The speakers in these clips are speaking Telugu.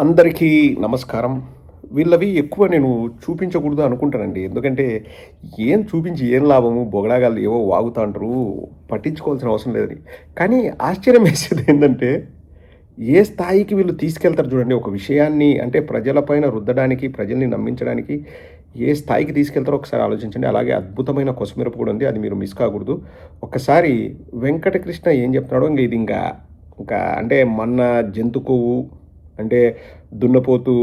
అందరికీ నమస్కారం. వీళ్ళవి ఎక్కువ నేను చూపించకూడదు అనుకుంటానండి. ఎందుకంటే ఏం చూపించి ఏం లాభము? బొగడాగాళ్ళు ఏవో వాగుతా అంటారు. పట్టించుకోవాల్సిన అవసరం లేదని. కానీ ఆశ్చర్యం వేసేది ఏందంటే, ఏ స్థాయికి వీళ్ళు తీసుకెళ్తారు చూడండి ఒక విషయాన్ని. అంటే ప్రజల పైన రుద్దడానికి, ప్రజల్ని నమ్మించడానికి ఏ స్థాయికి తీసుకెళ్తారో ఒకసారి ఆలోచించండి. అలాగే అద్భుతమైన కొసమెరుపు కూడా ఉంది. అది మీరు మిస్ కాకూడదు. ఒక్కసారి వెంకటకృష్ణ ఏం చెప్తున్నాడో ఇది ఇంకా అంటే మొన్న జంతు కొవ్వు అంటే దున్నపోతు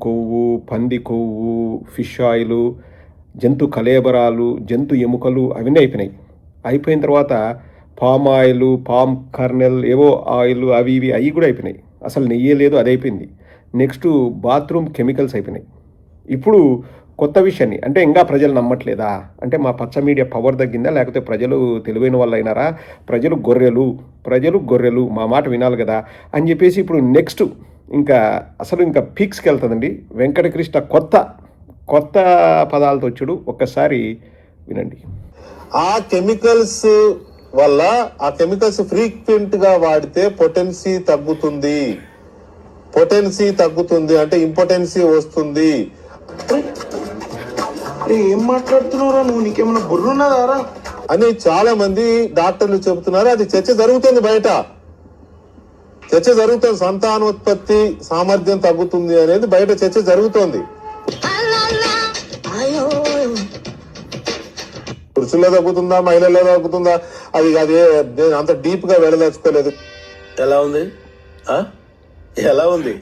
కొవ్వు, పంది కొవ్వు, ఫిష్ ఆయిలు, జంతు కళేబరాలు, జంతు ఎముకలు అవన్నీ అయిపోయినాయి. అయిపోయిన తర్వాత పామ్ ఆయిల్, పామ్ కర్నెల్ ఏవో ఆయిల్ అవి ఇవి అవి కూడా అయిపోయినాయి. అసలు నెయ్యే లేదు, అది అయిపోయింది. నెక్స్ట్ బాత్రూమ్ కెమికల్స్ అయిపోయినాయి. ఇప్పుడు కొత్త విషయాన్ని అంటే ఇంకా ప్రజలు నమ్మట్లేదా? అంటే మా పచ్చ మీడియా పవర్ తగ్గిందా? లేకపోతే ప్రజలు తెలివైన వాళ్ళు అయినారా? ప్రజలు గొర్రెలు మా మాట వినాలి కదా అని చెప్పేసి ఇప్పుడు నెక్స్ట్ ఇంకా పీక్స్కి వెళ్తుందండి. వెంకటకృష్ణ కొత్త పదాలతో వచ్చాడు. ఒక్కసారి వినండి. ఆ కెమికల్స్ వల్ల ఆ కెమికల్స్ ఫ్రీక్వెంట్ గా వాడితే పొటెన్సీ తగ్గుతుంది అంటే ఇంపార్టెన్సీ వస్తుంది. ఏం మాట్లాడుతున్నారా నువ్వు? నీకేమైనా బుర్రున్నదారా అని చాలా మంది డాక్టర్లు చెబుతున్నారు. అది చర్చ జరుగుతుంది, బయట చర్చ జరుగుతుంది. సంతానోత్పత్తి సామర్థ్యం తగ్గుతుంది అనేది బయట చర్చ జరుగుతోంది. పురుషుల్లో తగ్గుతుందా, మహిళల్లో తగ్గుతుందా, అది అంత డీప్ గా వెళ్ళదలుచుకోలేదు. ఎలా ఉంది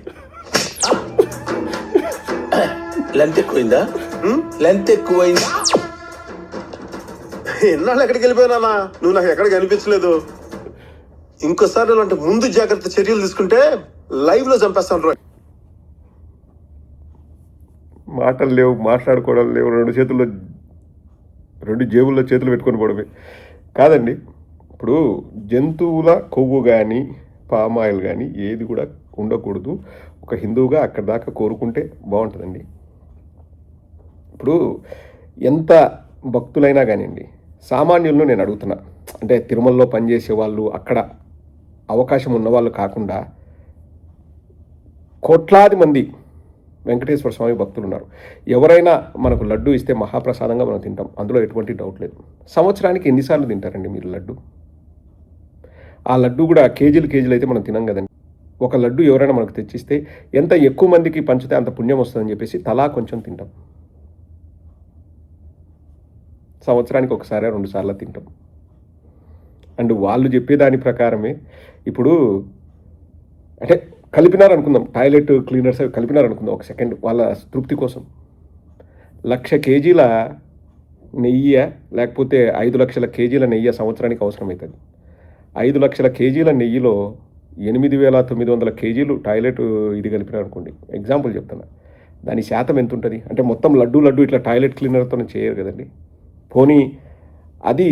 లెంత్ ఎక్కువైందా? ఎన్నాళ్ళు ఎక్కడికి వెళ్ళిపోయినా నువ్వు నాకు ఎక్కడికి అనిపించలేదు. ఇంకోసారి అంటే ముందు జాగ్రత్త చర్యలు తీసుకుంటే లైవ్ లో చంపేస్తాను. మాటలు లేవు, మాట్లాడుకోవడం లేవు, రెండు జేబుల్లో చేతులు పెట్టుకొని పోవడమే కాదండి. ఇప్పుడు జంతువుల కొవ్వు కానీ పామాయిల్ కానీ ఏది కూడా ఉండకూడదు. ఒక హిందువుగా అక్కడి దాకా కోరుకుంటే బాగుంటుందండి. ఇప్పుడు ఎంత భక్తులైనా కానివ్వండి, సామాన్యులను నేను అడుగుతున్నా. అంటే తిరుమలలో పనిచేసే వాళ్ళు, అక్కడ అవకాశం ఉన్నవాళ్ళు కాకుండా కోట్లాది మంది వెంకటేశ్వర స్వామి భక్తులు ఉన్నారు. ఎవరైనా మనకు లడ్డు ఇస్తే మహాప్రసాదంగా మనం తింటాం, అందులో ఎటువంటి డౌట్ లేదు. సంవత్సరానికి ఎన్నిసార్లు తింటారండి మీరు లడ్డు? ఆ లడ్డు కూడా కేజీలు అయితే మనం తినం కదండి. ఒక లడ్డు ఎవరైనా మనకు తెచ్చిస్తే ఎంత ఎక్కువ మందికి పంచితే అంత పుణ్యం వస్తుందని చెప్పేసి తలా కొంచెం తింటాం. సంవత్సరానికి ఒకసారి 2 సార్లు తింటాం. అండ్ వాళ్ళు చెప్పేదాని ప్రకారమే ఇప్పుడు అంటే కలిపినారనుకుందాం, టాయిలెట్ క్లీనర్స్ అవి కలిపినారనుకుందాం ఒక సెకండ్ వాళ్ళ తృప్తి కోసం. 1,00,000 కేజీల నెయ్యి లేకపోతే 5,00,000 కేజీల నెయ్యి సంవత్సరానికి అవసరమవుతుంది. 5,00,000 కేజీల నెయ్యిలో 8,900 కేజీలు టాయిలెట్ ఇది కలిపినారనుకోండి, ఎగ్జాంపుల్ చెప్తున్నా. దాని శాతం ఎంత ఉంటుంది అంటే మొత్తం లడ్డు ఇట్లా టాయిలెట్ క్లీనర్తో చేయరు కదండి. పోనీ అది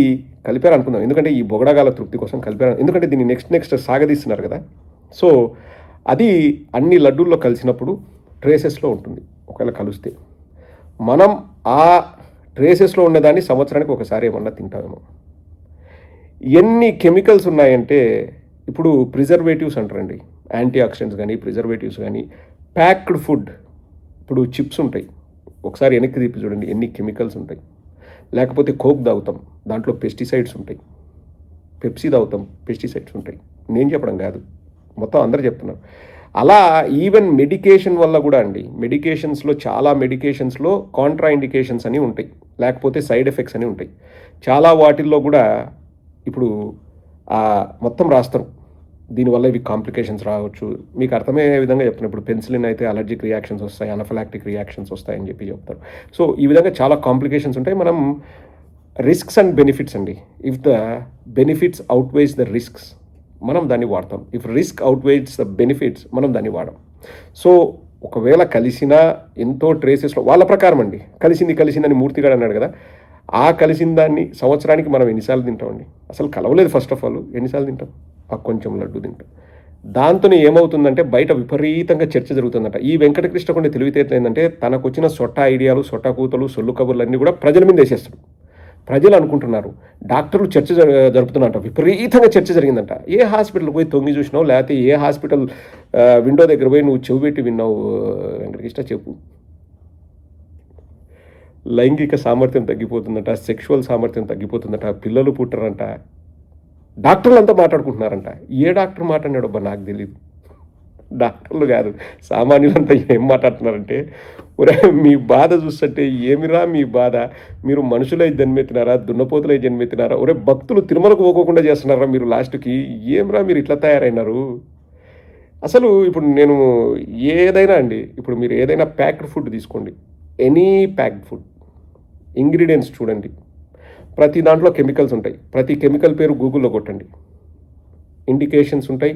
కలిపారు అనుకుందాం, ఎందుకంటే ఈ బొగడగాల తృప్తి కోసం కలిపారు, ఎందుకంటే దీన్ని నెక్స్ట్ సాగదీస్తున్నారు కదా. సో అది అన్ని లడ్డూల్లో కలిసినప్పుడు ట్రేసెస్లో ఉంటుంది. ఒకవేళ కలిస్తే మనం ఆ ట్రేసెస్లో ఉన్నదాన్ని సంవత్సరానికి ఒకసారి ఏమన్నా తింటామేమో. ఎన్ని కెమికల్స్ ఉన్నాయంటే ఇప్పుడు ప్రిజర్వేటివ్స్ అంటారండి, యాంటీ ఆక్సిడెంట్స్ కానీ ప్రిజర్వేటివ్స్ కానీ. ప్యాక్డ్ ఫుడ్, ఇప్పుడు చిప్స్ ఉంటాయి, ఒకసారి వెనక్కి తిప్పి చూడండి ఎన్ని కెమికల్స్ ఉంటాయి. లేకపోతే కోక్ తాగుతాం, దాంట్లో పెస్టిసైడ్స్ ఉంటాయి. పెప్సీ తాగుతాం, పెస్టిసైడ్స్ ఉంటాయి. నేను చెప్పడం కాదు, మొత్తం అందరూ చెప్తున్నారు. అలా ఈవెన్ మెడికేషన్ వల్ల కూడా అండి, చాలా మెడికేషన్స్లో కాంట్రా ఇండికేషన్స్ అని ఉంటాయి, లేకపోతే సైడ్ ఎఫెక్ట్స్ అని ఉంటాయి. చాలా వాటిల్లో కూడా ఇప్పుడు మొత్తం రాస్తారు, దీనివల్ల ఇవి కాంప్లికేషన్స్ రావచ్చు. మీకు అర్థమయ్యే విధంగా చెప్తున్నారు. ఇప్పుడు పెన్సిలిన్ అయితే అలర్జిక్ రియాక్షన్స్ వస్తాయి, అనఫిలాక్టిక్ రియాక్షన్స్ వస్తాయని చెప్పి చెప్తారు. సో ఈ విధంగా చాలా కాంప్లికేషన్స్ ఉంటాయి. మనం రిస్క్స్ అండ్ బెనిఫిట్స్ అండి, if the benefits outweighs the risks మనం దాన్ని వాడతాం. If risk outweighs the benefits మనం దాన్ని వాడం. సో ఒకవేళ కలిసినా ఎంతో ట్రేసెస్లో వాళ్ళ ప్రకారం అండి, కలిసిందని మూర్తిగాడు అన్నాడు కదా, ఆ కలిసిన దాన్ని సంవత్సరానికి మనం ఎన్నిసార్లు తింటామండి? అసలు కలవలేదు ఫస్ట్ ఆఫ్ ఆల్, ఎన్నిసార్లు తింటాం? ఆ కొంచెం లడ్డు తింటాం. దాంతోనే ఏమవుతుందంటే బయట విపరీతంగా చర్చ జరుగుతుందట. ఈ వెంకటకృష్ణ కొండ తెలివితేటలు ఏంటంటే తనకు వచ్చిన సొట్ట ఐడియాలు, సొట్ట కూతలు, సొల్లు కబుర్లు అన్నీ కూడా ప్రజల మీద వేసేస్తాడు. ప్రజలు అనుకుంటున్నారు. డాక్టర్లు చర్చ జరుపుతున్నారంట, విపరీతంగా చర్చ జరిగిందంట. ఏ హాస్పిటల్ పోయి తొంగి చూసినావు, లేకపోతే ఏ హాస్పిటల్ విండో దగ్గర పోయి నువ్వు చెవి పెట్టి విన్నావు వెంకటకృష్ణ చెప్పు. లైంగిక సామర్థ్యం తగ్గిపోతుందట, సెక్షువల్ సామర్థ్యం తగ్గిపోతుందట, పిల్లలు పుట్టరంట. డాక్టర్లు అంతా మాట్లాడుకుంటున్నారంట. ఏ డాక్టర్ మాట్లాడినాడబ్బా నాకు తెలియదు. డాక్టర్లు కాదు, సామాన్యులంతా ఏం మాట్లాడుతున్నారంటే, ఒరే మీ బాధ చూస్తుంటే ఏమిరా మీ బాధ, మీరు మనుషులై జన్మెత్తినారా, దున్నపోతులై జన్మెత్తినారా, ఒరే భక్తులు తిరుమలకు పోకోకుండా చేస్తున్నారా మీరు లాస్ట్కి, ఏమిరా మీరు ఇట్లా తయారైనారు. అసలు ఇప్పుడు నేను ఏదైనా అండి, ఇప్పుడు మీరు ఏదైనా ప్యాక్డ్ ఫుడ్ తీసుకోండి, ఎనీ ప్యాక్డ్ ఫుడ్ ఇంగ్రీడియంట్స్ చూడండి, ప్రతి దాంట్లో కెమికల్స్ ఉంటాయి. ప్రతి కెమికల్ పేరు గూగుల్లో కొట్టండి, ఇండికేషన్స్ ఉంటాయి,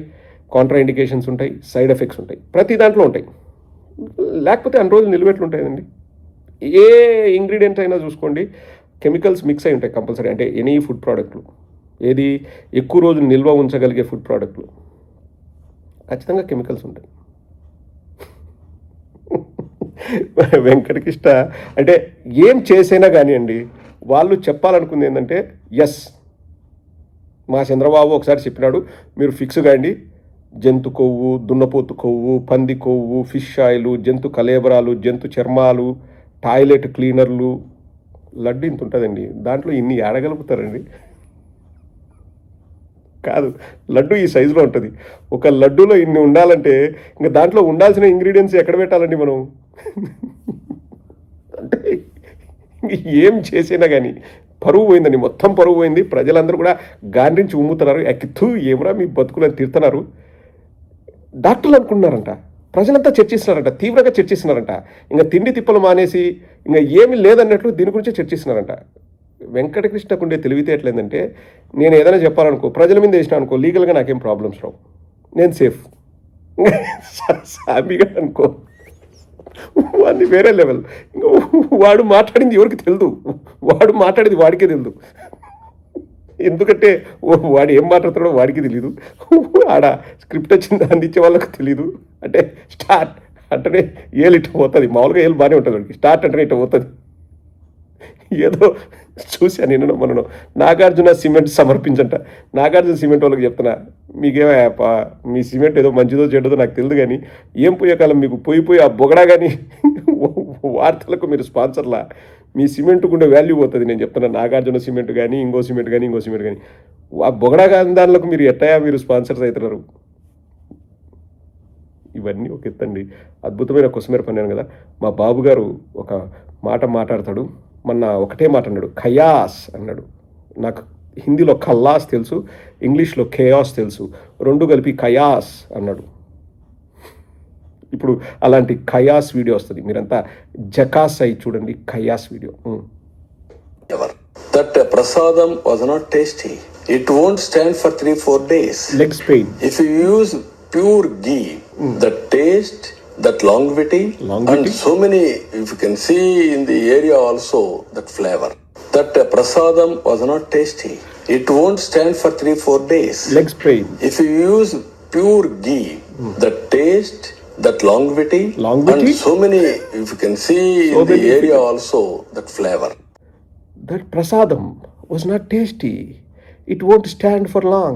కాంట్రా ఇండికేషన్స్ ఉంటాయి, సైడ్ ఎఫెక్ట్స్ ఉంటాయి, ప్రతి దాంట్లో ఉంటాయి. లేకపోతే అన్ని రోజులు నిలువెట్లు ఉంటాయండి. ఏ ఇంగ్రీడియంట్ అయినా చూసుకోండి, కెమికల్స్ మిక్స్ అయి ఉంటాయి కంపల్సరీ. అంటే ఎనీ ఫుడ్ ప్రోడక్ట్లు, ఏది ఎక్కువ రోజులు నిల్వ ఉంచగలిగే ఫుడ్ ప్రోడక్ట్లు ఖచ్చితంగా కెమికల్స్ ఉంటాయి. వెంకటకృష్ణ అంటే ఏం చేసైనా కానివ్వండి, వాళ్ళు చెప్పాలనుకుంది ఏంటంటే, ఎస్ మా చంద్రబాబు ఒకసారి చెప్పినాడు, మీరు ఫిక్స్ కాండి, జంతు కొవ్వు, దున్నపోతు కొవ్వు, పంది కొవ్వు, ఫిష్ ఆయిల్, జంతు కలేబరాలు, జంతు చర్మాలు, టాయిలెట్ క్లీనర్లు, లడ్డు ఇంత ఉంటుందండి, దాంట్లో ఇన్ని ఏడగలుగుతారండి. కాదు, లడ్డు ఈ సైజులో ఉంటుంది. ఒక లడ్డూలో ఇన్ని ఉండాలంటే ఇంకా దాంట్లో ఉండాల్సిన ఇంగ్రీడియంట్స్ ఎక్కడ పెట్టాలండి మనం? అంటే ఏం చేసినా కానీ పరువు పోయిందండి, మొత్తం పరువు పోయింది. ప్రజలందరూ కూడా గాండ్రించి ఉమ్ముతున్నారు, ఎక్కితూ ఏమరా మీ బతుకులని తిడుతున్నారు. డాక్టర్లు అనుకుంటున్నారంట, ప్రజలంతా చర్చిస్తున్నారంట, తీవ్రంగా చర్చిస్తున్నారంట. ఇంకా తిండి తిప్పలు మానేసి ఇంకా ఏమీ లేదన్నట్లు దీని గురించే చర్చిస్తున్నారంట. వెంకటకృష్ణకుండే తెలివితేటలేదంటే, నేను ఏదైనా చెప్పాలనుకో, ప్రజల మీద వేసినా అనుకో, లీగల్గా నాకేం ప్రాబ్లమ్స్ రావు, నేను సేఫ్. సామిగా అనుకో, అది వేరే లెవెల్. వాడు మాట్లాడింది ఎవరికి తెలియదు, వాడు మాట్లాడేది వాడికే తెలియదు. ఎందుకంటే వాడు ఏం మాట్లాడుతాడో వాడికి తెలీదు, ఆడ స్క్రిప్ట్ వచ్చింది అందించే వాళ్ళకి తెలీదు. అంటే స్టార్ట్ అంటేనే ఏళ్ళు ఇట్ట పోతుంది, మామూలుగా ఏళ్ళు బాగానే ఉంటుంది వాడికి, స్టార్ట్ అంటేనే ఇట్ట పోతుంది. ఏదో చూశాను నేను మనను, నాగార్జున సిమెంట్ సమర్పించంట. నాగార్జున సిమెంట్ వాళ్ళకి చెప్తున్నా, మీకేమో మీ సిమెంట్ ఏదో మంచిదో చెడ్డదో నాకు తెలియదు, కానీ ఏం పోయే కాలం మీకు పోయి ఆ బొగడా కానీ వార్తలకు మీరు స్పాన్సర్లా, మీ సిమెంట్కు ఉండే వాల్యూ పోతుంది. నేను చెప్తున్నా, నాగార్జున సిమెంట్ కానీ ఇంకో సిమెంట్ కానీ ఆ బొగడా కానీ దానిలకు మీరు ఎట్టయా మీరు స్పాన్సర్స్ అవుతున్నారు. ఇవన్నీ ఒక ఎత్తండి. అద్భుతమైన కొసమెర పన్నాను కదా. మా బాబు గారు ఒక మాట మాట్లాడతాడు, మొన్న ఒకటే మాట అన్నాడు, ఖయాస్ అన్నాడు. నాకు హిందీలో ఖల్లాస్ తెలుసు, ఇంగ్లీష్లో ఖయాస్ తెలుసు, రెండు కలిపి ఖయాస్ అన్నాడు. ఇప్పుడు అలాంటి ఖయాస్ వీడియో వస్తుంది, మీరంతా జకాస్ అయి చూడండి ఖయాస్ video. That prasadam was not tasty. It won't stand for 3-4 days. Legs pain. If you use pure ghee, the taste, that longevity, and so many, if you can see in the area also, that flavor. That prasadam was not tasty. It won't stand for 3-4 days. Legs pain. If you use pure ghee, the taste, that longevity, and so many, if you can see in the area also, that flavor. That prasadam was not tasty. It won't stand for long.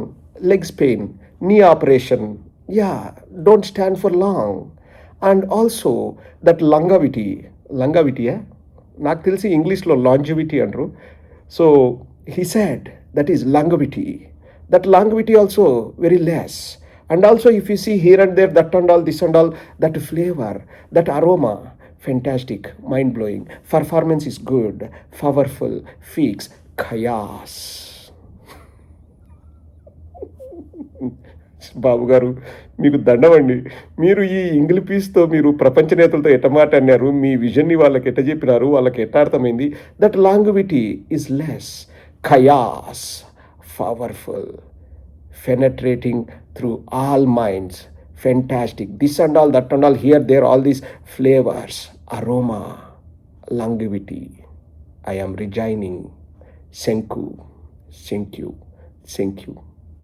Legs pain, knee operation, yeah, don't stand for long. And also that longevity, నాకు తెలిసి ఇంగ్లీష్లో లాంజివిటీ అంటారు. So he said that is longevity. That longevity also very less. And also if you see here and there, that and all, this and all, that flavor, that aroma, fantastic, mind-blowing, performance is good, powerful, fix, chaos. బాబు గారు మీకు దండమండి. మీరు ఈ ఇంగిలి పీస్తో మీరు ప్రపంచ నేతలతో ఎట్ట మాట అన్నారు, మీ విజన్ని వాళ్ళకి ఎట్ట చెప్పినారు, వాళ్ళకి ఎట్ట అర్థమైంది. That longevity is less, chaos, powerful, penetrating through all minds, fantastic, this and all, that and all, here, there, all these flavors, aroma, longevity. I am resigning. Thank you.